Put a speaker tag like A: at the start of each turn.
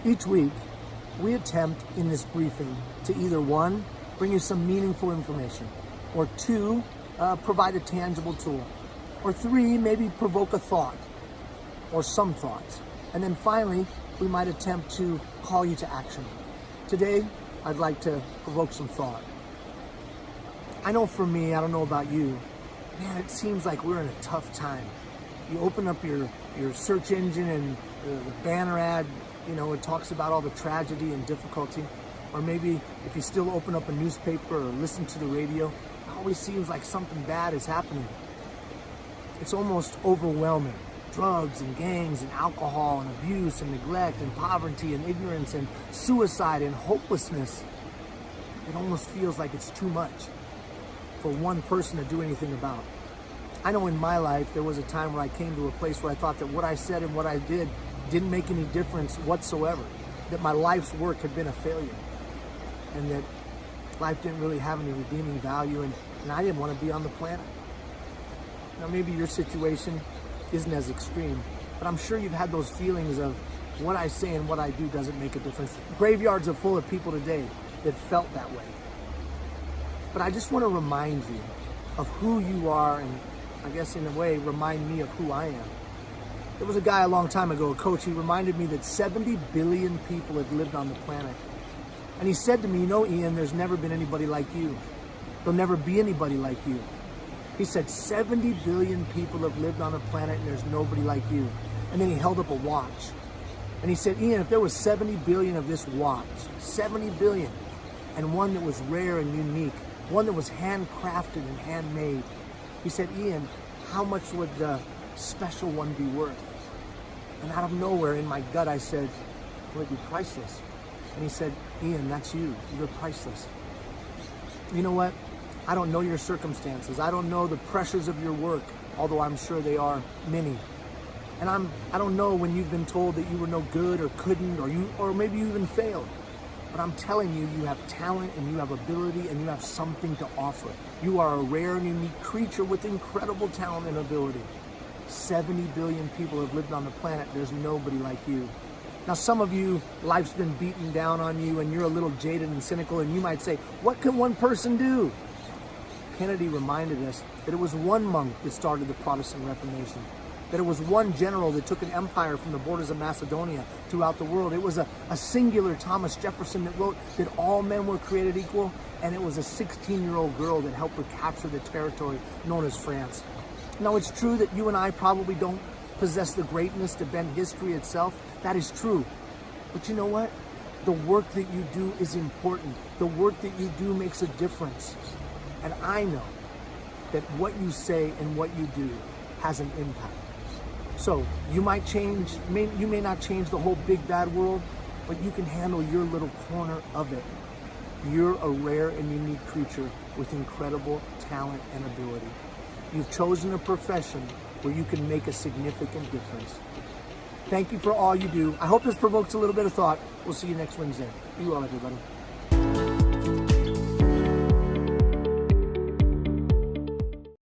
A: Each week, we attempt in this briefing to either one, bring you some meaningful information, or two, provide a tangible tool, or three, maybe provoke a thought, or some thoughts. And then finally, we might attempt to call you to action. Today, I'd like to provoke some thought. I know for me, I don't know about you, man, it seems like we're in a tough time. You open up your search engine and the banner ad, it talks about all the tragedy and difficulty. Or maybe if you still open up a newspaper or listen to the radio, it always seems like something bad is happening. It's almost overwhelming. Drugs and gangs and alcohol and abuse and neglect and poverty and ignorance and suicide and hopelessness. It almost feels like it's too much for one person to do anything about. I know in my life there was a time where I came to a place where I thought that what I said and what I did didn't make any difference whatsoever, that my life's work had been a failure, and that life didn't really have any redeeming value, and I didn't want to be on the planet. Now maybe your situation isn't as extreme, but I'm sure you've had those feelings of what I say and what I do doesn't make a difference. Graveyards are full of people today that felt that way. But I just want to remind you of who you are, and I guess in a way remind me of who I am. There was a guy a long time ago, a coach, he reminded me that 70 billion people had lived on the planet. And he said to me, Ian, there's never been anybody like you. There'll never be anybody like you. He said, 70 billion people have lived on the planet and there's nobody like you. And then he held up a watch. And he said, Ian, if there was 70 billion of this watch, 70 billion, and one that was rare and unique, one that was handcrafted and handmade, he said, Ian, how much would the special one be worth? And out of nowhere in my gut, I said, well, it'd be priceless. And he said, Ian, that's you. You're priceless. You know what? I don't know your circumstances. I don't know the pressures of your work, although I'm sure they are many. And I don't know when you've been told that you were no good or couldn't, or maybe you even failed. But I'm telling you, you have talent and you have ability and you have something to offer. You are a rare and unique creature with incredible talent and ability. 70 billion people have lived on the planet. There's nobody like you. Now, some of you, life's been beaten down on you and you're a little jaded and cynical, and you might say, what can one person do? Kennedy reminded us that it was one monk that started the Protestant Reformation, that it was one general that took an empire from the borders of Macedonia throughout the world. It was a singular Thomas Jefferson that wrote that all men were created equal, and it was a 16-year-old girl that helped recapture the territory known as France. Now, it's true that you and I probably don't possess the greatness to bend history itself. That is true. But you know what? The work that you do is important. The work that you do makes a difference. And I know that what you say and what you do has an impact. So you might change, you may not change the whole big bad world, but you can handle your little corner of it. You're a rare and unique creature with incredible talent and ability. You've chosen a profession where you can make a significant difference. Thank you for all you do. I hope this provokes a little bit of thought. We'll see you next Wednesday. Be well, everybody.